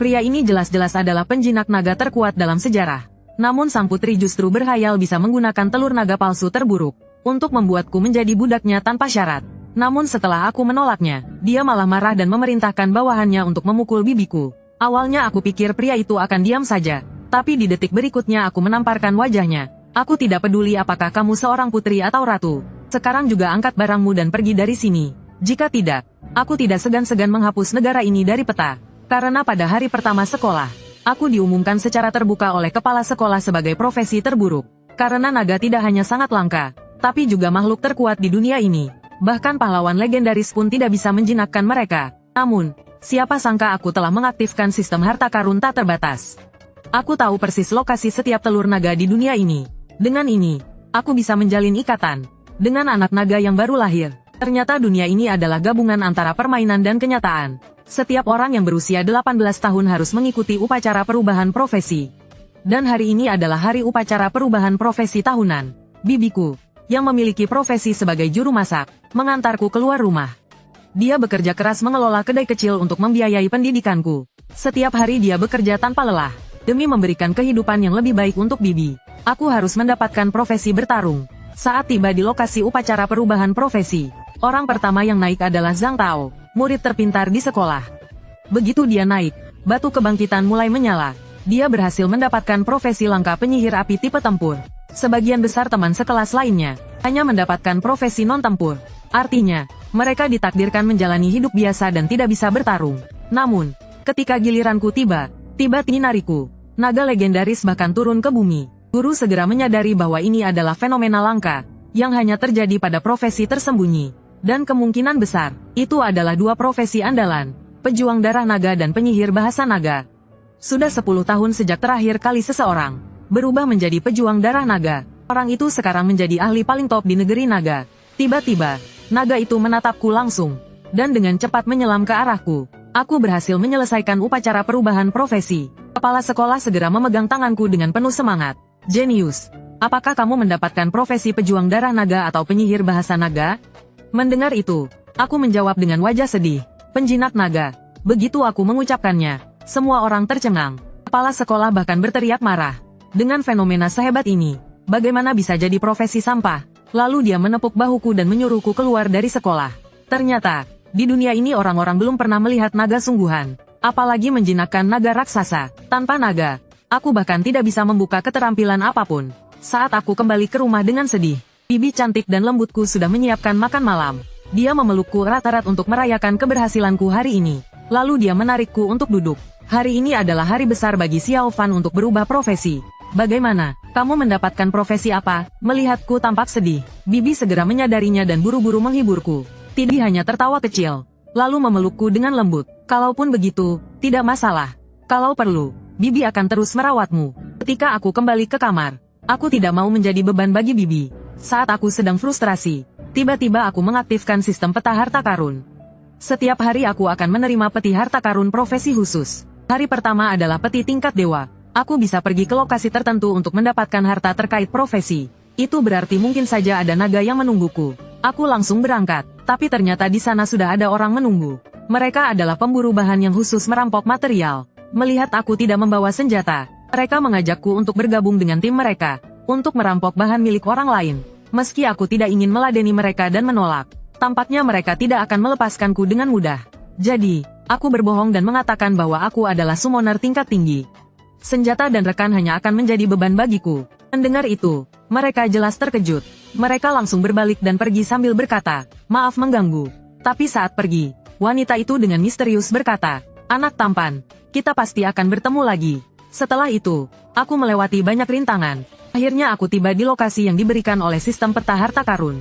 Pria ini jelas-jelas adalah penjinak naga terkuat dalam sejarah. Namun sang putri justru berkhayal bisa menggunakan telur naga palsu terburuk untuk membuatku menjadi budaknya tanpa syarat. Namun setelah aku menolaknya, dia malah marah dan memerintahkan bawahannya untuk memukul bibiku. Awalnya aku pikir pria itu akan diam saja, tapi di detik berikutnya aku menamparkan wajahnya. Aku tidak peduli apakah kamu seorang putri atau ratu. Sekarang juga angkat barangmu dan pergi dari sini. Jika tidak, aku tidak segan-segan menghapus negara ini dari peta. Karena pada hari pertama sekolah, aku diumumkan secara terbuka oleh kepala sekolah sebagai profesi terburuk. Karena naga tidak hanya sangat langka, tapi juga makhluk terkuat di dunia ini. Bahkan pahlawan legendaris pun tidak bisa menjinakkan mereka. Namun, siapa sangka aku telah mengaktifkan sistem harta karun tak terbatas. Aku tahu persis lokasi setiap telur naga di dunia ini. Dengan ini, aku bisa menjalin ikatan dengan anak naga yang baru lahir. Ternyata dunia ini adalah gabungan antara permainan dan kenyataan. Setiap orang yang berusia 18 tahun harus mengikuti upacara perubahan profesi. Dan hari ini adalah hari upacara perubahan profesi tahunan. Bibiku, yang memiliki profesi sebagai juru masak, mengantarku keluar rumah. Dia bekerja keras mengelola kedai kecil untuk membiayai pendidikanku. Setiap hari dia bekerja tanpa lelah, demi memberikan kehidupan yang lebih baik untuk Bibi. Aku harus mendapatkan profesi bertarung. Saat tiba di lokasi upacara perubahan profesi, orang pertama yang naik adalah Zhang Tao, murid terpintar di sekolah. Begitu dia naik, batu kebangkitan mulai menyala. Dia berhasil mendapatkan profesi langka penyihir api tipe tempur. Sebagian besar teman sekelas lainnya hanya mendapatkan profesi non-tempur. Artinya, mereka ditakdirkan menjalani hidup biasa dan tidak bisa bertarung. Namun, ketika giliranku tiba tinariku, naga legendaris bahkan turun ke bumi. Guru segera menyadari bahwa ini adalah fenomena langka, yang hanya terjadi pada profesi tersembunyi. Dan kemungkinan besar, itu adalah dua profesi andalan, pejuang darah naga dan penyihir bahasa naga. Sudah 10 tahun sejak terakhir kali seseorang berubah menjadi pejuang darah naga. Orang itu sekarang menjadi ahli paling top di negeri naga. Tiba-tiba, naga itu menatapku langsung, dan dengan cepat menyelam ke arahku. Aku berhasil menyelesaikan upacara perubahan profesi. Kepala sekolah segera memegang tanganku dengan penuh semangat. Jenius, apakah kamu mendapatkan profesi pejuang darah naga atau penyihir bahasa naga? Mendengar itu, aku menjawab dengan wajah sedih. Penjinak naga. Begitu aku mengucapkannya, semua orang tercengang. Kepala sekolah bahkan berteriak marah. Dengan fenomena sehebat ini, bagaimana bisa jadi profesi sampah? Lalu dia menepuk bahuku dan menyuruhku keluar dari sekolah. Ternyata, di dunia ini orang-orang belum pernah melihat naga sungguhan. Apalagi menjinakkan naga raksasa. Tanpa naga, aku bahkan tidak bisa membuka keterampilan apapun. Saat aku kembali ke rumah dengan sedih, bibi cantik dan lembutku sudah menyiapkan makan malam. Dia memelukku erat-erat untuk merayakan keberhasilanku hari ini. Lalu dia menarikku untuk duduk. Hari ini adalah hari besar bagi Xiao Fan untuk berubah profesi. Bagaimana? Kamu mendapatkan profesi apa? Melihatku tampak sedih, bibi segera menyadarinya dan buru-buru menghiburku. Tidak hanya tertawa kecil, lalu memelukku dengan lembut. Kalaupun begitu, tidak masalah. Kalau perlu, bibi akan terus merawatmu. Ketika aku kembali ke kamar, aku tidak mau menjadi beban bagi bibi. Saat aku sedang frustrasi, tiba-tiba aku mengaktifkan sistem peta harta karun. Setiap hari aku akan menerima peti harta karun profesi khusus. Hari pertama adalah peti tingkat dewa. Aku bisa pergi ke lokasi tertentu untuk mendapatkan harta terkait profesi. Itu berarti mungkin saja ada naga yang menungguku. Aku langsung berangkat, tapi ternyata di sana sudah ada orang menunggu. Mereka adalah pemburu bahan yang khusus merampok material. Melihat aku tidak membawa senjata, mereka mengajakku untuk bergabung dengan tim mereka, untuk merampok bahan milik orang lain. Meski aku tidak ingin meladeni mereka dan menolak, tampaknya mereka tidak akan melepaskanku dengan mudah. Jadi, aku berbohong dan mengatakan bahwa aku adalah summoner tingkat tinggi. Senjata dan rekan hanya akan menjadi beban bagiku. Mendengar itu, mereka jelas terkejut. Mereka langsung berbalik dan pergi sambil berkata, "Maaf mengganggu." Tapi saat pergi, wanita itu dengan misterius berkata, "Anak tampan, kita pasti akan bertemu lagi." Setelah itu, aku melewati banyak rintangan. Akhirnya aku tiba di lokasi yang diberikan oleh sistem peta harta karun.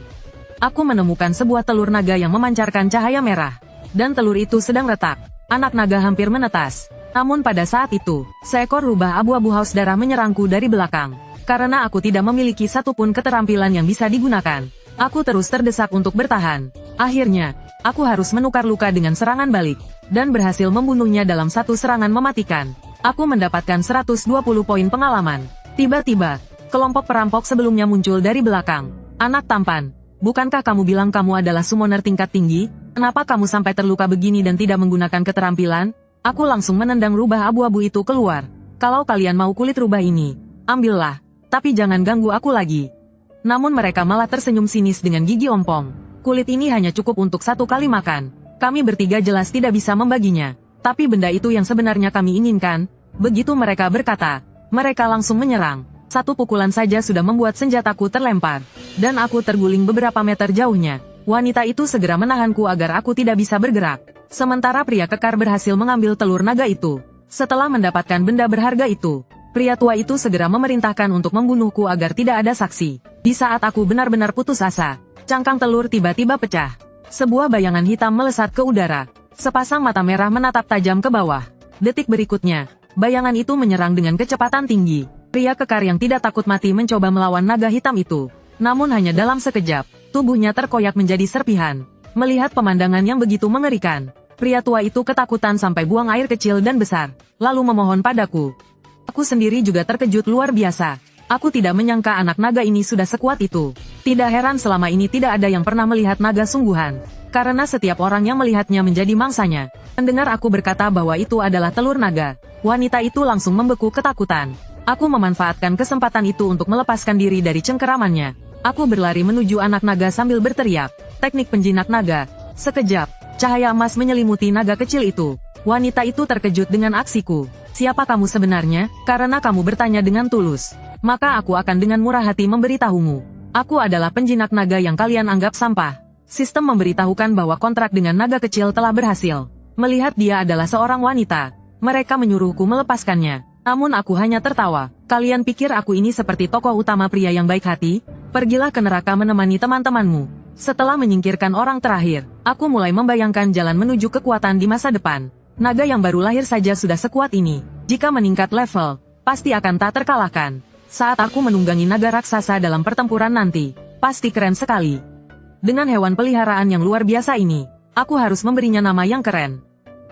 Aku menemukan sebuah telur naga yang memancarkan cahaya merah. Dan telur itu sedang retak. Anak naga hampir menetas. Namun pada saat itu, seekor rubah abu-abu haus darah menyerangku dari belakang. Karena aku tidak memiliki satupun keterampilan yang bisa digunakan, aku terus terdesak untuk bertahan. Akhirnya, aku harus menukar luka dengan serangan balik, dan berhasil membunuhnya dalam satu serangan mematikan. Aku mendapatkan 120 poin pengalaman. Tiba-tiba, kelompok perampok sebelumnya muncul dari belakang. "Anak tampan, bukankah kamu bilang kamu adalah summoner tingkat tinggi? Kenapa kamu sampai terluka begini dan tidak menggunakan keterampilan?" Aku langsung menendang rubah abu-abu itu keluar. Kalau kalian mau kulit rubah ini, ambillah, tapi jangan ganggu aku lagi. Namun mereka malah tersenyum sinis dengan gigi ompong. Kulit ini hanya cukup untuk 1 kali makan. Kami bertiga jelas tidak bisa membaginya. Tapi benda itu yang sebenarnya kami inginkan. Begitu mereka berkata, mereka langsung menyerang. 1 pukulan saja sudah membuat senjataku terlempar. Dan aku terguling beberapa meter jauhnya. Wanita itu segera menahanku agar aku tidak bisa bergerak. Sementara pria kekar berhasil mengambil telur naga itu. Setelah mendapatkan benda berharga itu, pria tua itu segera memerintahkan untuk membunuhku agar tidak ada saksi. Di saat aku benar-benar putus asa, cangkang telur tiba-tiba pecah. Sebuah bayangan hitam melesat ke udara. Sepasang mata merah menatap tajam ke bawah. Detik berikutnya, bayangan itu menyerang dengan kecepatan tinggi. Pria kekar yang tidak takut mati mencoba melawan naga hitam itu. Namun hanya dalam sekejap, tubuhnya terkoyak menjadi serpihan. Melihat pemandangan yang begitu mengerikan, pria tua itu ketakutan sampai buang air kecil dan besar, lalu memohon padaku. Aku sendiri juga terkejut luar biasa. Aku tidak menyangka anak naga ini sudah sekuat itu. Tidak heran selama ini tidak ada yang pernah melihat naga sungguhan. Karena setiap orang yang melihatnya menjadi mangsanya. Mendengar aku berkata bahwa itu adalah telur naga, wanita itu langsung membeku ketakutan. Aku memanfaatkan kesempatan itu untuk melepaskan diri dari cengkeramannya. Aku berlari menuju anak naga sambil berteriak, teknik penjinak naga. Sekejap, cahaya emas menyelimuti naga kecil itu. Wanita itu terkejut dengan aksiku. Siapa kamu sebenarnya? Karena kamu bertanya dengan tulus, maka aku akan dengan murah hati memberitahumu. Aku adalah penjinak naga yang kalian anggap sampah. Sistem memberitahukan bahwa kontrak dengan naga kecil telah berhasil. Melihat dia adalah seorang wanita, mereka menyuruhku melepaskannya. Namun aku hanya tertawa. Kalian pikir aku ini seperti tokoh utama pria yang baik hati? Pergilah ke neraka menemani teman-temanmu. Setelah menyingkirkan orang terakhir, aku mulai membayangkan jalan menuju kekuatan di masa depan. Naga yang baru lahir saja sudah sekuat ini. Jika meningkat level, pasti akan tak terkalahkan. Saat aku menunggangi naga raksasa dalam pertempuran nanti, pasti keren sekali. Dengan hewan peliharaan yang luar biasa ini, aku harus memberinya nama yang keren.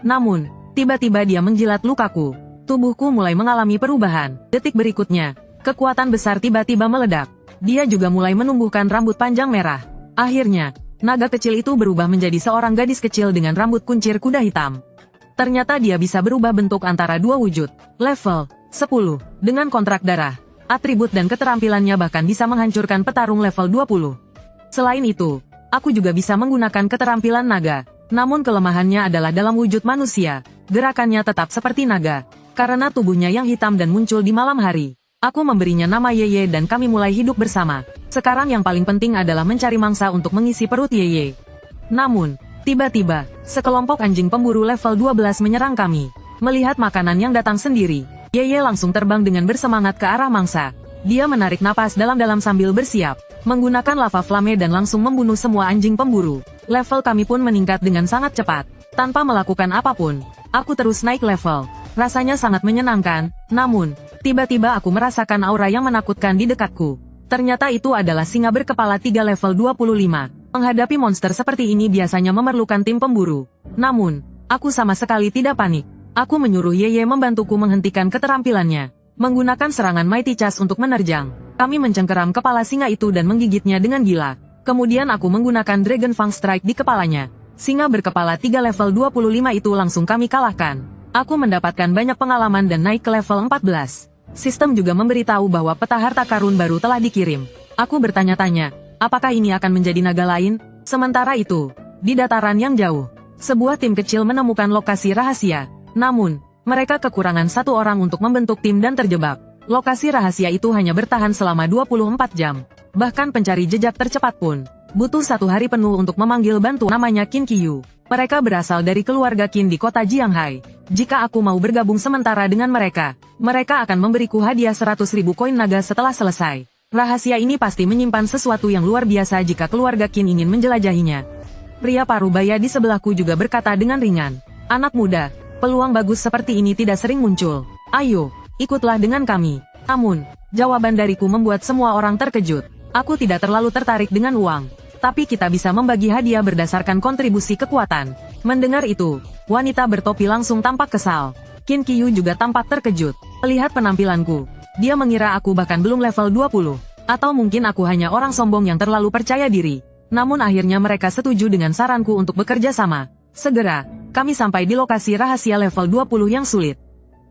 Namun, tiba-tiba dia menjilat lukaku. Tubuhku mulai mengalami perubahan. Detik berikutnya, kekuatan besar tiba-tiba meledak. Dia juga mulai menumbuhkan rambut panjang merah. Akhirnya, naga kecil itu berubah menjadi seorang gadis kecil dengan rambut kuncir kuda hitam. Ternyata dia bisa berubah bentuk antara 2 wujud. Level 10. Dengan kontrak darah, atribut dan keterampilannya bahkan bisa menghancurkan petarung level 20. Selain itu, aku juga bisa menggunakan keterampilan naga. Namun kelemahannya adalah dalam wujud manusia. Gerakannya tetap seperti naga. Karena tubuhnya yang hitam dan muncul di malam hari. Aku memberinya nama Yeye dan kami mulai hidup bersama. Sekarang yang paling penting adalah mencari mangsa untuk mengisi perut Yeye. Namun, tiba-tiba, sekelompok anjing pemburu level 12 menyerang kami. Melihat makanan yang datang sendiri, Yeye langsung terbang dengan bersemangat ke arah mangsa. Dia menarik napas dalam-dalam sambil bersiap, menggunakan lava flame dan langsung membunuh semua anjing pemburu. Level kami pun meningkat dengan sangat cepat. Tanpa melakukan apapun, aku terus naik level. Rasanya sangat menyenangkan, namun, tiba-tiba aku merasakan aura yang menakutkan di dekatku. Ternyata itu adalah singa berkepala 3 level 25. Menghadapi monster seperti ini biasanya memerlukan tim pemburu. Namun, aku sama sekali tidak panik. Aku menyuruh Yeye membantuku menghentikan keterampilannya. Menggunakan serangan Mighty Chas untuk menerjang. Kami mencengkeram kepala singa itu dan menggigitnya dengan gila. Kemudian aku menggunakan Dragon Fang Strike di kepalanya. Singa berkepala 3 level 25 itu langsung kami kalahkan. Aku mendapatkan banyak pengalaman dan naik ke level 14. Sistem juga memberitahu bahwa peta harta karun baru telah dikirim. Aku bertanya-tanya, apakah ini akan menjadi naga lain? Sementara itu, di dataran yang jauh, sebuah tim kecil menemukan lokasi rahasia. Namun, mereka kekurangan 1 orang untuk membentuk tim dan terjebak. Lokasi rahasia itu hanya bertahan selama 24 jam. Bahkan pencari jejak tercepat pun butuh 1 hari penuh untuk memanggil bantuan. Namanya Qin Qiyu. Mereka berasal dari keluarga Qin di kota Jianghai. Jika aku mau bergabung sementara dengan mereka, mereka akan memberiku hadiah 100.000 koin naga setelah selesai. Rahasia ini pasti menyimpan sesuatu yang luar biasa jika keluarga Qin ingin menjelajahinya. Pria parubaya di sebelahku juga berkata dengan ringan, anak muda, peluang bagus seperti ini tidak sering muncul. Ayo, ikutlah dengan kami. Namun, jawaban dariku membuat semua orang terkejut. Aku tidak terlalu tertarik dengan uang. Tapi kita bisa membagi hadiah berdasarkan kontribusi kekuatan. Mendengar itu, wanita bertopi langsung tampak kesal. Qin Qiyu juga tampak terkejut. Melihat penampilanku, dia mengira aku bahkan belum level 20. Atau mungkin aku hanya orang sombong yang terlalu percaya diri. Namun akhirnya mereka setuju dengan saranku untuk bekerja sama. Segera, kami sampai di lokasi rahasia level 20 yang sulit.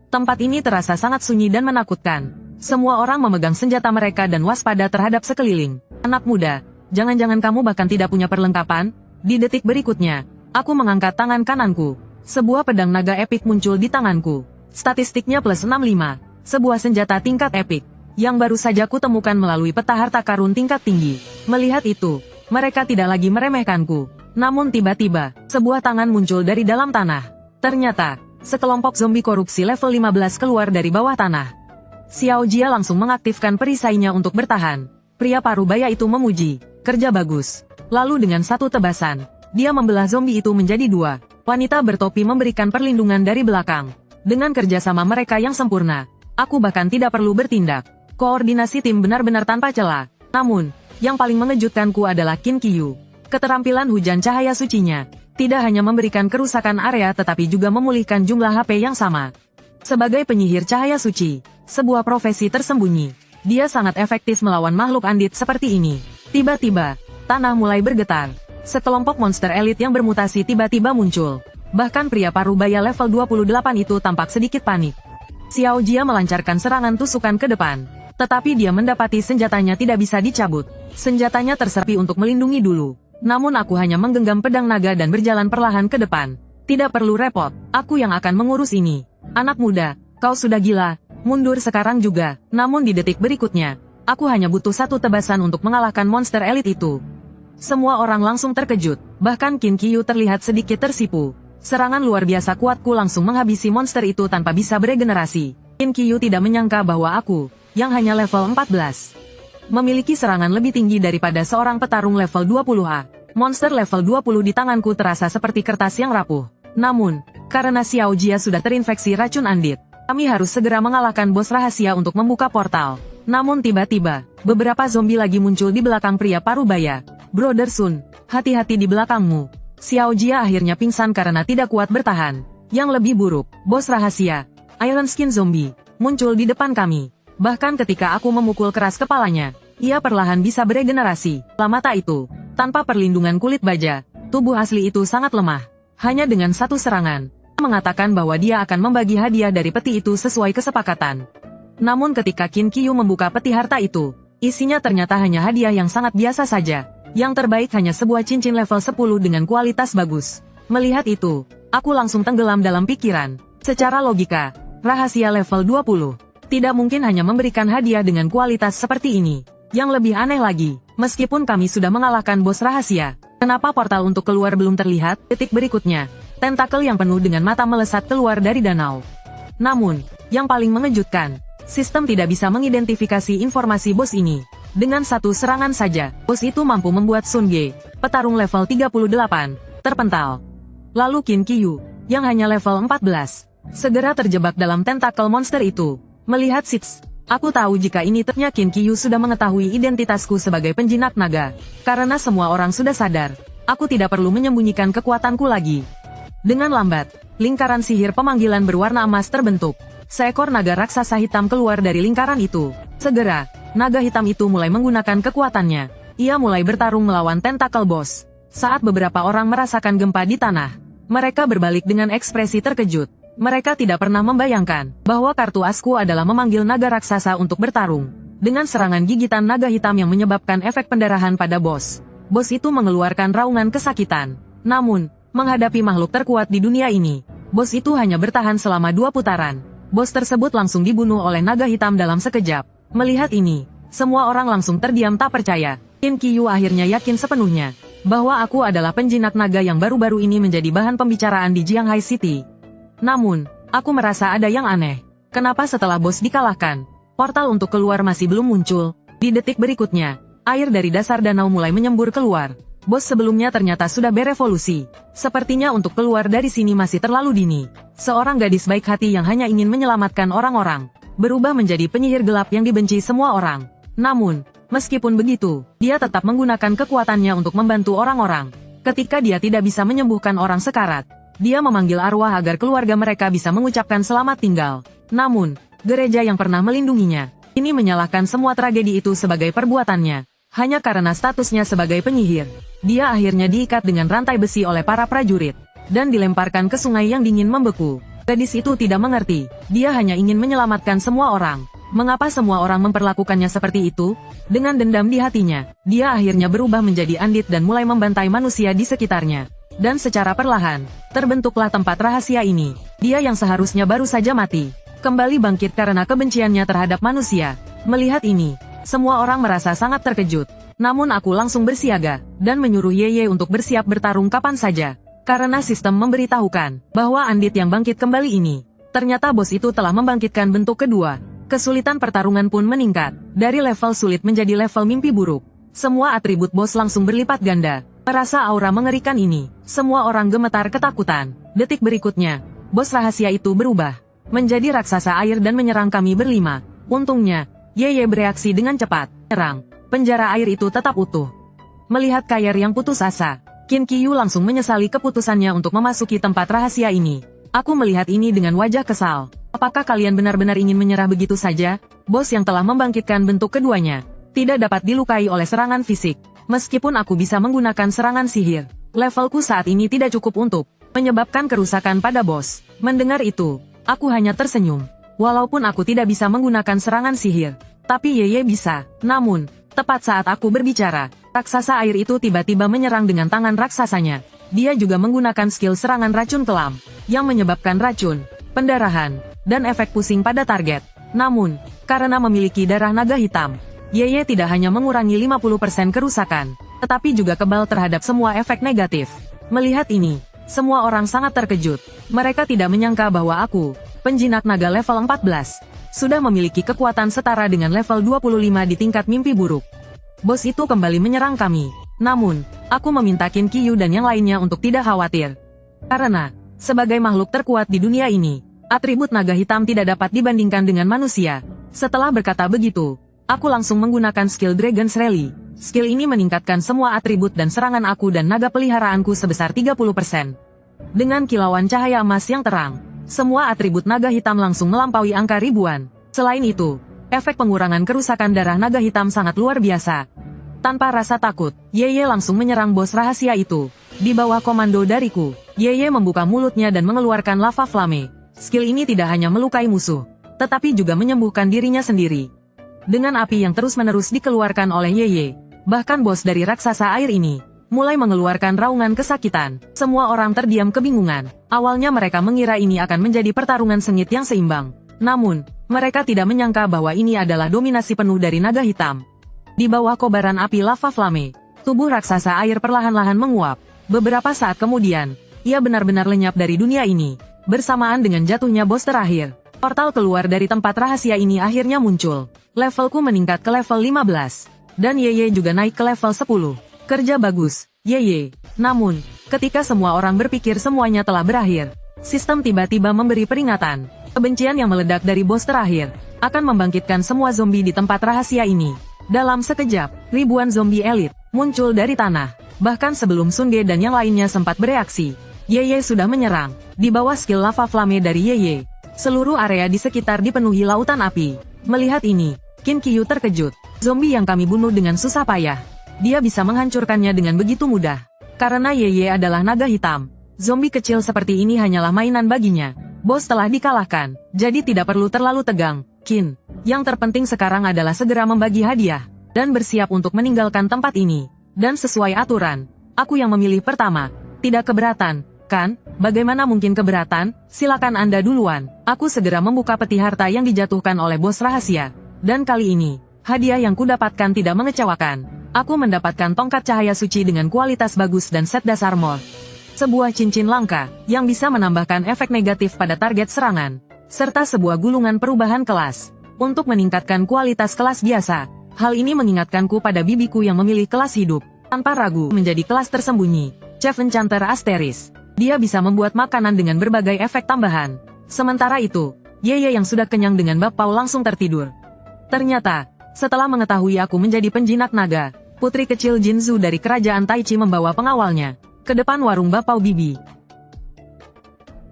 Tempat ini terasa sangat sunyi dan menakutkan. Semua orang memegang senjata mereka dan waspada terhadap sekeliling. Anak muda, jangan-jangan kamu bahkan tidak punya perlengkapan? Di detik berikutnya, aku mengangkat tangan kananku. Sebuah pedang naga epik muncul di tanganku. Statistiknya plus 65. Sebuah senjata tingkat epik yang baru saja kutemukan melalui peta harta karun tingkat tinggi. Melihat itu, mereka tidak lagi meremehkanku. Namun tiba-tiba, sebuah tangan muncul dari dalam tanah. Ternyata, sekelompok zombie korupsi level 15 keluar dari bawah tanah. Xiao Jia langsung mengaktifkan perisainya untuk bertahan. Pria parubaya itu memuji, kerja bagus. Lalu dengan satu tebasan, dia membelah zombie itu menjadi dua. Wanita bertopi memberikan perlindungan dari belakang. Dengan kerjasama mereka yang sempurna, aku bahkan tidak perlu bertindak. Koordinasi tim benar-benar tanpa celah. Namun, yang paling mengejutkanku adalah Qin Qiyu. Keterampilan hujan cahaya sucinya tidak hanya memberikan kerusakan area tetapi juga memulihkan jumlah HP yang sama. Sebagai penyihir cahaya suci, sebuah profesi tersembunyi, dia sangat efektif melawan makhluk andit seperti ini. Tiba-tiba, tanah mulai bergetar. Sekelompok monster elit yang bermutasi tiba-tiba muncul. Bahkan pria parubaya level 28 itu tampak sedikit panik. Xiao Jia melancarkan serangan tusukan ke depan. Tetapi dia mendapati senjatanya tidak bisa dicabut. Senjatanya terserpi untuk melindungi dulu. Namun aku hanya menggenggam pedang naga dan berjalan perlahan ke depan. Tidak perlu repot, aku yang akan mengurus ini. Anak muda, kau sudah gila, mundur sekarang juga. Namun di detik berikutnya, aku hanya butuh satu tebasan untuk mengalahkan monster elit itu. Semua orang langsung terkejut, bahkan Qin Qiyu terlihat sedikit tersipu. Serangan luar biasa kuatku langsung menghabisi monster itu tanpa bisa beregenerasi. Qin Qiyu tidak menyangka bahwa aku, yang hanya level 14, memiliki serangan lebih tinggi daripada seorang petarung level 20A. Monster level 20 di tanganku terasa seperti kertas yang rapuh. Namun, karena Xiao Jia sudah terinfeksi racun andit, kami harus segera mengalahkan bos rahasia untuk membuka portal. Namun tiba-tiba, beberapa zombie lagi muncul di belakang pria parubaya. Brother Sun, hati-hati di belakangmu. Xiao Jia akhirnya pingsan karena tidak kuat bertahan. Yang lebih buruk, bos rahasia, Iron Skin Zombie, muncul di depan kami. Bahkan ketika aku memukul keras kepalanya, ia perlahan bisa beregenerasi. Mata itu, tanpa perlindungan kulit baja, tubuh asli itu sangat lemah. Hanya dengan satu serangan, mengatakan bahwa dia akan membagi hadiah dari peti itu sesuai kesepakatan. Namun ketika Qin Qiyu membuka peti harta itu, isinya ternyata hanya hadiah yang sangat biasa saja. Yang terbaik hanya sebuah cincin level 10 dengan kualitas bagus. Melihat itu, aku langsung tenggelam dalam pikiran. Secara logika, rahasia level 20 tidak mungkin hanya memberikan hadiah dengan kualitas seperti ini. Yang lebih aneh lagi, meskipun kami sudah mengalahkan bos rahasia, kenapa portal untuk keluar belum terlihat? Detik berikutnya, tentakel yang penuh dengan mata melesat keluar dari danau. Namun, yang paling mengejutkan, sistem tidak bisa mengidentifikasi informasi bos ini. Dengan satu serangan saja, bos itu mampu membuat Sun Ge, petarung level 38, terpental. Lalu Qin Qiyu, yang hanya level 14, segera terjebak dalam tentakel monster itu. Melihat Sits, aku tahu jika ini ternyata Qin Qiyu sudah mengetahui identitasku sebagai penjinak naga. Karena semua orang sudah sadar, aku tidak perlu menyembunyikan kekuatanku lagi. Dengan lambat, lingkaran sihir pemanggilan berwarna emas terbentuk. Seekor naga raksasa hitam keluar dari lingkaran itu. Segera, naga hitam itu mulai menggunakan kekuatannya. Ia mulai bertarung melawan tentakel bos. Saat beberapa orang merasakan gempa di tanah, mereka berbalik dengan ekspresi terkejut. Mereka tidak pernah membayangkan bahwa kartu asku adalah memanggil naga raksasa untuk bertarung. Dengan serangan gigitan naga hitam yang menyebabkan efek pendarahan pada bos. Bos itu mengeluarkan raungan kesakitan. Namun, menghadapi makhluk terkuat di dunia ini, bos itu hanya bertahan selama 2 putaran. Bos tersebut langsung dibunuh oleh naga hitam dalam sekejap. Melihat ini, semua orang langsung terdiam tak percaya. Qin Qiyu akhirnya yakin sepenuhnya bahwa aku adalah penjinak naga yang baru-baru ini menjadi bahan pembicaraan di Jianghai City. Namun, aku merasa ada yang aneh. Kenapa setelah bos dikalahkan, portal untuk keluar masih belum muncul? Di detik berikutnya, air dari dasar danau mulai menyembur keluar. Bos sebelumnya ternyata sudah berevolusi. Sepertinya untuk keluar dari sini masih terlalu dini. Seorang gadis baik hati yang hanya ingin menyelamatkan orang-orang, berubah menjadi penyihir gelap yang dibenci semua orang. Namun, meskipun begitu, dia tetap menggunakan kekuatannya untuk membantu orang-orang. Ketika dia tidak bisa menyembuhkan orang sekarat, dia memanggil arwah agar keluarga mereka bisa mengucapkan selamat tinggal. Namun, gereja yang pernah melindunginya, ini menyalahkan semua tragedi itu sebagai perbuatannya. Hanya karena statusnya sebagai penyihir, dia akhirnya diikat dengan rantai besi oleh para prajurit. dan dilemparkan ke sungai yang dingin membeku. Gadis itu tidak mengerti, dia hanya ingin menyelamatkan semua orang. Mengapa semua orang memperlakukannya seperti itu? Dengan dendam di hatinya, dia akhirnya berubah menjadi Andit dan mulai membantai manusia di sekitarnya. Dan secara perlahan, terbentuklah tempat rahasia ini. Dia yang seharusnya baru saja mati, kembali bangkit karena kebenciannya terhadap manusia. Melihat ini, semua orang merasa sangat terkejut. Namun aku langsung bersiaga, dan menyuruh Yeye untuk bersiap bertarung kapan saja. Karena sistem memberitahukan, bahwa Andit yang bangkit kembali ini, ternyata bos itu telah membangkitkan bentuk kedua. Kesulitan pertarungan pun meningkat, dari level sulit menjadi level mimpi buruk. Semua atribut bos langsung berlipat ganda. Merasa aura mengerikan ini, semua orang gemetar ketakutan. Detik berikutnya, bos rahasia itu berubah menjadi raksasa air dan menyerang kami berlima. Untungnya, Yeye bereaksi dengan cepat. Menyerang, penjara air itu tetap utuh. Melihat Kayer yang putus asa, Qin Qiyu langsung menyesali keputusannya untuk memasuki tempat rahasia ini. Aku melihat ini dengan wajah kesal. Apakah kalian benar-benar ingin menyerah begitu saja? Bos yang telah membangkitkan bentuk keduanya tidak dapat dilukai oleh serangan fisik. Meskipun aku bisa menggunakan serangan sihir, levelku saat ini tidak cukup untuk menyebabkan kerusakan pada bos. Mendengar itu, aku hanya tersenyum. Walaupun aku tidak bisa menggunakan serangan sihir, tapi Yeye bisa. Namun, tepat saat aku berbicara, raksasa air itu tiba-tiba menyerang dengan tangan raksasanya. Dia juga menggunakan skill serangan racun kelam, yang menyebabkan racun, pendarahan, dan efek pusing pada target. Namun, karena memiliki darah naga hitam, Yeye tidak hanya mengurangi 50% kerusakan, tetapi juga kebal terhadap semua efek negatif. Melihat ini, semua orang sangat terkejut. Mereka tidak menyangka bahwa aku, penjinak naga level 14, sudah memiliki kekuatan setara dengan level 25 di tingkat mimpi buruk. Bos itu kembali menyerang kami. Namun, aku meminta Qin Qiyu dan yang lainnya untuk tidak khawatir. Karena, sebagai makhluk terkuat di dunia ini, atribut naga hitam tidak dapat dibandingkan dengan manusia. Setelah berkata begitu, aku langsung menggunakan skill Dragon's Rally. Skill ini meningkatkan semua atribut dan serangan aku dan naga peliharaanku sebesar 30%. Dengan kilauan cahaya emas yang terang, semua atribut naga hitam langsung melampaui angka ribuan. Selain itu, efek pengurangan kerusakan darah naga hitam sangat luar biasa. Tanpa rasa takut, Yeye langsung menyerang bos rahasia itu. Di bawah komando dariku, Yeye membuka mulutnya dan mengeluarkan lava flame. Skill ini tidak hanya melukai musuh, tetapi juga menyembuhkan dirinya sendiri. Dengan api yang terus-menerus dikeluarkan oleh Yeye, bahkan bos dari raksasa air ini mulai mengeluarkan raungan kesakitan. Semua orang terdiam kebingungan. Awalnya mereka mengira ini akan menjadi pertarungan sengit yang seimbang. Namun, mereka tidak menyangka bahwa ini adalah dominasi penuh dari naga hitam. Di bawah kobaran api lava flame, tubuh raksasa air perlahan-lahan menguap. Beberapa saat kemudian, ia benar-benar lenyap dari dunia ini. Bersamaan dengan jatuhnya bos terakhir, portal keluar dari tempat rahasia ini akhirnya muncul. Levelku meningkat ke level 15. Dan Yeye juga naik ke level 10. Kerja bagus, Yeye. Namun, ketika semua orang berpikir semuanya telah berakhir, sistem tiba-tiba memberi peringatan. Kebencian yang meledak dari bos terakhir akan membangkitkan semua zombie di tempat rahasia ini. Dalam sekejap, ribuan zombie elit muncul dari tanah. Bahkan sebelum Sun Ge dan yang lainnya sempat bereaksi, Yeye sudah menyerang. Di bawah skill lava flame dari Yeye, seluruh area di sekitar dipenuhi lautan api. Melihat ini, Qin Qiyu terkejut. Zombie yang kami bunuh dengan susah payah, dia bisa menghancurkannya dengan begitu mudah. Karena Yeye adalah naga hitam, zombie kecil seperti ini hanyalah mainan baginya. Bos telah dikalahkan, jadi tidak perlu terlalu tegang, Qin. Yang terpenting sekarang adalah segera membagi hadiah, dan bersiap untuk meninggalkan tempat ini. Dan sesuai aturan, aku yang memilih pertama. Tidak keberatan, kan? Bagaimana mungkin keberatan? Silakan Anda duluan. Aku segera membuka peti harta yang dijatuhkan oleh bos rahasia. Dan kali ini, hadiah yang kudapatkan tidak mengecewakan. Aku mendapatkan tongkat cahaya suci dengan kualitas bagus dan set dasar mod. Sebuah cincin langka, yang bisa menambahkan efek negatif pada target serangan. Serta sebuah gulungan perubahan kelas. Untuk meningkatkan kualitas kelas biasa. Hal ini mengingatkanku pada bibiku yang memilih kelas hidup. Tanpa ragu menjadi kelas tersembunyi. Chef Enchanter Asteris. Dia bisa membuat makanan dengan berbagai efek tambahan. Sementara itu, Yeye yang sudah kenyang dengan bakpao langsung tertidur. Ternyata, setelah mengetahui aku menjadi penjinak naga, putri kecil Jinzu dari kerajaan Taichi membawa pengawalnya ke depan warung bakpao bibi.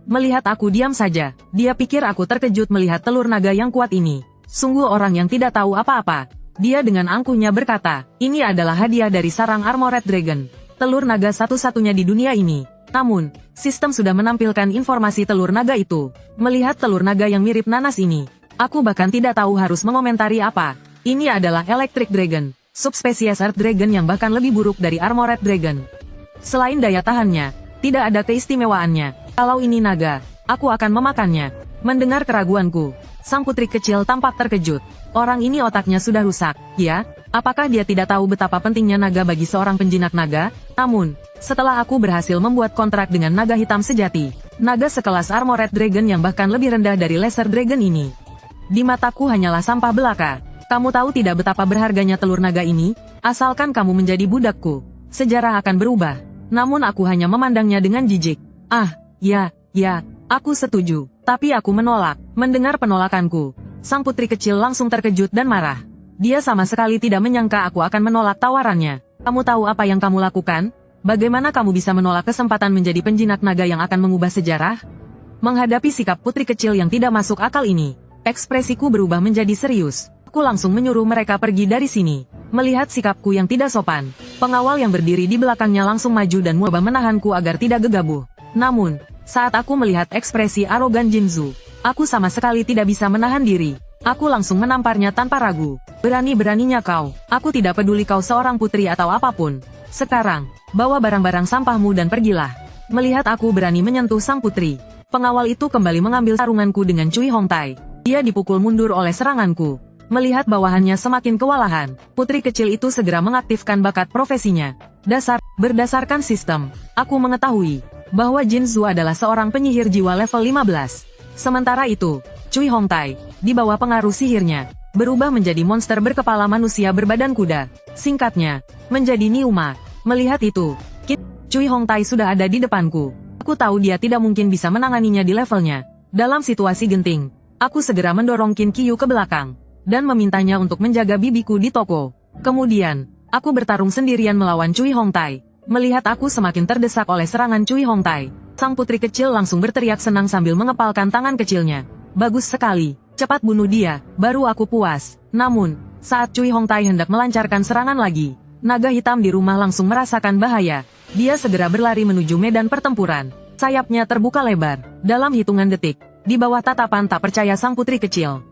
Melihat aku diam saja, dia pikir aku terkejut melihat telur naga yang kuat ini. Sungguh orang yang tidak tahu apa-apa. Dia dengan angkuhnya berkata, ini adalah hadiah dari sarang Armored Dragon. Telur naga satu-satunya di dunia ini. Namun, sistem sudah menampilkan informasi telur naga itu. Melihat telur naga yang mirip nanas ini, aku bahkan tidak tahu harus mengomentari apa. Ini adalah Electric Dragon, subspesies Earth Dragon yang bahkan lebih buruk dari Armored Dragon. Selain daya tahannya, tidak ada keistimewaannya. Kalau ini naga, aku akan memakannya. Mendengar keraguanku, sang putri kecil tampak terkejut. Orang ini otaknya sudah rusak, ya? Apakah dia tidak tahu betapa pentingnya naga bagi seorang penjinak naga? Namun, setelah aku berhasil membuat kontrak dengan naga hitam sejati, naga sekelas Armored Dragon yang bahkan lebih rendah dari Lesser Dragon ini, di mataku hanyalah sampah belaka. Kamu tahu tidak betapa berharganya telur naga ini? Asalkan kamu menjadi budakku, sejarah akan berubah. Namun aku hanya memandangnya dengan jijik. Ya, aku setuju. Tapi aku menolak. Mendengar penolakanku, sang putri kecil langsung terkejut dan marah. Dia sama sekali tidak menyangka aku akan menolak tawarannya. Kamu tahu apa yang kamu lakukan? Bagaimana kamu bisa menolak kesempatan menjadi penjinak naga yang akan mengubah sejarah? Menghadapi sikap putri kecil yang tidak masuk akal ini, ekspresiku berubah menjadi serius. Aku langsung menyuruh mereka pergi dari sini. Melihat sikapku yang tidak sopan, pengawal yang berdiri di belakangnya langsung maju dan mencoba menahanku agar tidak gegabah. Namun, saat aku melihat ekspresi arogan Jinzu, aku sama sekali tidak bisa menahan diri. Aku langsung menamparnya tanpa ragu. Berani-beraninya kau. Aku tidak peduli kau seorang putri atau apapun. Sekarang, bawa barang-barang sampahmu dan pergilah. Melihat aku berani menyentuh sang putri, pengawal itu kembali mengambil sarunganku dengan Cui Hongtai. Dia dipukul mundur oleh seranganku. Melihat bawahannya semakin kewalahan, putri kecil itu segera mengaktifkan bakat profesinya. Berdasarkan sistem, aku mengetahui bahwa Jinzu adalah seorang penyihir jiwa level 15. Sementara itu, Cui Hongtai, di bawah pengaruh sihirnya, berubah menjadi monster berkepala manusia berbadan kuda. Singkatnya, menjadi Niuma. Melihat itu, Cui Hongtai sudah ada di depanku. Aku tahu dia tidak mungkin bisa menanganinya di levelnya. Dalam situasi genting, aku segera mendorong Qin Qiyu ke belakang dan memintanya untuk menjaga bibiku di toko. Kemudian, aku bertarung sendirian melawan Cui Hongtai. Melihat aku semakin terdesak oleh serangan Cui Hongtai, sang putri kecil langsung berteriak senang sambil mengepalkan tangan kecilnya. Bagus sekali, cepat bunuh dia, baru aku puas. Namun, saat Cui Hongtai hendak melancarkan serangan lagi, naga hitam di rumah langsung merasakan bahaya. Dia segera berlari menuju medan pertempuran. Sayapnya terbuka lebar. Dalam hitungan detik, di bawah tatapan tak percaya sang putri kecil,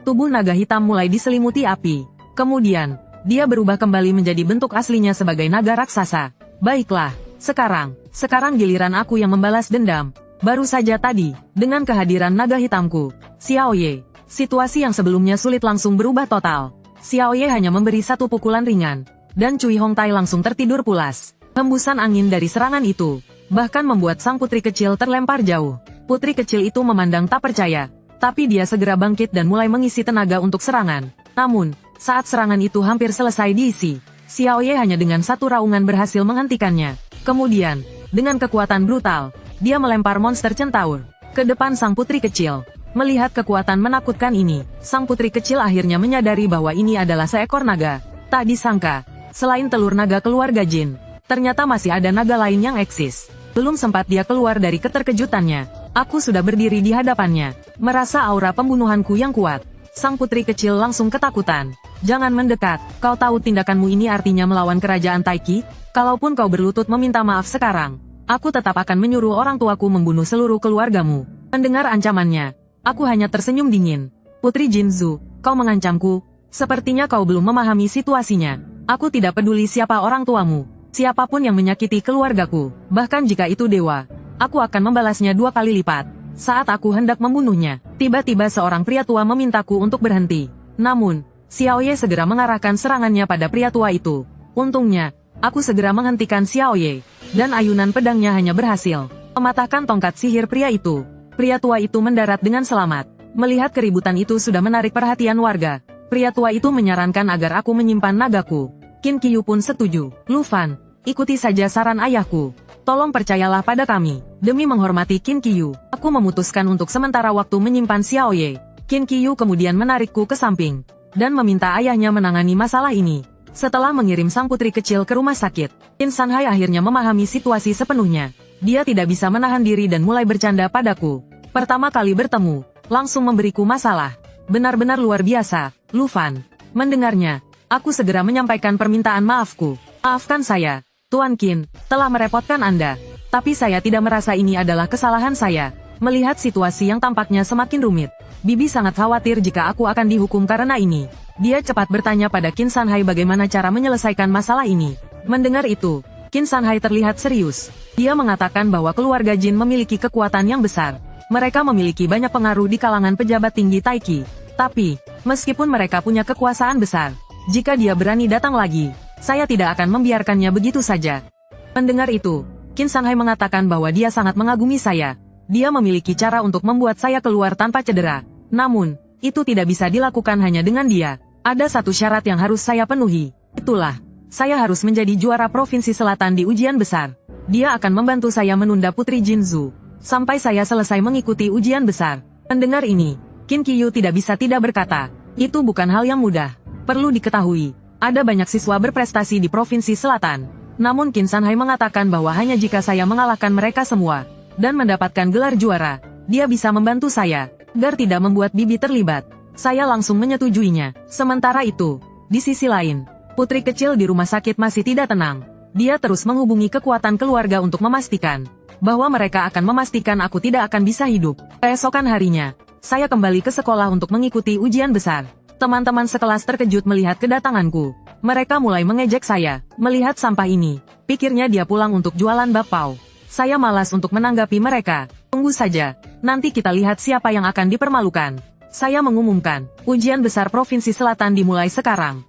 tubuh naga hitam mulai diselimuti api. Kemudian, dia berubah kembali menjadi bentuk aslinya sebagai naga raksasa. Baiklah, sekarang giliran aku yang membalas dendam. Baru saja tadi, dengan kehadiran naga hitamku, Xiaoye, situasi yang sebelumnya sulit langsung berubah total. Xiaoye hanya memberi satu pukulan ringan, dan Cui Hongtai langsung tertidur pulas. Hembusan angin dari serangan itu, bahkan membuat sang putri kecil terlempar jauh. Putri kecil itu memandang tak percaya, tapi dia segera bangkit dan mulai mengisi tenaga untuk serangan. Namun, saat serangan itu hampir selesai diisi, Xiaoye hanya dengan satu raungan berhasil menghentikannya. Kemudian, dengan kekuatan brutal, dia melempar monster centaur ke depan sang putri kecil. Melihat kekuatan menakutkan ini, sang putri kecil akhirnya menyadari bahwa ini adalah seekor naga. Tak disangka, selain telur naga keluarga Jin, ternyata masih ada naga lain yang eksis. Belum sempat dia keluar dari keterkejutannya, aku sudah berdiri di hadapannya, merasa aura pembunuhanku yang kuat. Sang putri kecil langsung ketakutan. Jangan mendekat, kau tahu tindakanmu ini artinya melawan kerajaan Taiki? Kalaupun kau berlutut meminta maaf sekarang, aku tetap akan menyuruh orang tuaku membunuh seluruh keluargamu. Mendengar ancamannya, aku hanya tersenyum dingin. Putri Jinzu, kau mengancamku? Sepertinya kau belum memahami situasinya. Aku tidak peduli siapa orang tuamu, siapapun yang menyakiti keluargaku, bahkan jika itu dewa, aku akan membalasnya 2 kali lipat. Saat aku hendak membunuhnya, tiba-tiba seorang pria tua memintaku untuk berhenti. Namun, Xiaoye segera mengarahkan serangannya pada pria tua itu. Untungnya, aku segera menghentikan Xiaoye, dan ayunan pedangnya hanya berhasil mematahkan tongkat sihir pria itu. Pria tua itu mendarat dengan selamat. Melihat keributan itu sudah menarik perhatian warga, pria tua itu menyarankan agar aku menyimpan nagaku. Qin Qiyu pun setuju. Lu Fan, ikuti saja saran ayahku. Tolong percayalah pada kami. Demi menghormati Qin Qiyu, aku memutuskan untuk sementara waktu menyimpan Xiaoye. Qin Qiyu kemudian menarikku ke samping dan meminta ayahnya menangani masalah ini. Setelah mengirim sang putri kecil ke rumah sakit, Qin Sanhai akhirnya memahami situasi sepenuhnya. Dia tidak bisa menahan diri dan mulai bercanda padaku. Pertama kali bertemu, langsung memberiku masalah. Benar-benar luar biasa, Lu Fan. Mendengarnya, aku segera menyampaikan permintaan maafku. Maafkan saya, Tuan Qin, telah merepotkan Anda. Tapi saya tidak merasa ini adalah kesalahan saya. Melihat situasi yang tampaknya semakin rumit, Bibi sangat khawatir jika aku akan dihukum karena ini. Dia cepat bertanya pada Qin Sanhai bagaimana cara menyelesaikan masalah ini. Mendengar itu, Qin Sanhai terlihat serius. Dia mengatakan bahwa keluarga Jin memiliki kekuatan yang besar. Mereka memiliki banyak pengaruh di kalangan pejabat tinggi Taiki. Tapi, meskipun mereka punya kekuasaan besar, jika dia berani datang lagi, saya tidak akan membiarkannya begitu saja. Mendengar itu, Qin Sanhai mengatakan bahwa dia sangat mengagumi saya. Dia memiliki cara untuk membuat saya keluar tanpa cedera. Namun, itu tidak bisa dilakukan hanya dengan dia. Ada satu syarat yang harus saya penuhi. Itulah, saya harus menjadi juara Provinsi Selatan di ujian besar. Dia akan membantu saya menunda Putri Jinzu sampai saya selesai mengikuti ujian besar. Mendengar ini, Qin Qiyu tidak bisa tidak berkata, itu bukan hal yang mudah. Perlu diketahui, ada banyak siswa berprestasi di Provinsi Selatan. Namun Qin Sanhai mengatakan bahwa hanya jika saya mengalahkan mereka semua dan mendapatkan gelar juara, dia bisa membantu saya, agar tidak membuat Bibi terlibat. Saya langsung menyetujuinya. Sementara itu, di sisi lain, putri kecil di rumah sakit masih tidak tenang. Dia terus menghubungi kekuatan keluarga untuk memastikan bahwa mereka akan memastikan aku tidak akan bisa hidup. Keesokan harinya, saya kembali ke sekolah untuk mengikuti ujian besar. Teman-teman sekelas terkejut melihat kedatanganku. Mereka mulai mengejek saya. Melihat sampah ini, pikirnya dia pulang untuk jualan bakpao. Saya malas untuk menanggapi mereka. Tunggu saja, nanti kita lihat siapa yang akan dipermalukan. Saya mengumumkan, ujian besar Provinsi Selatan dimulai sekarang.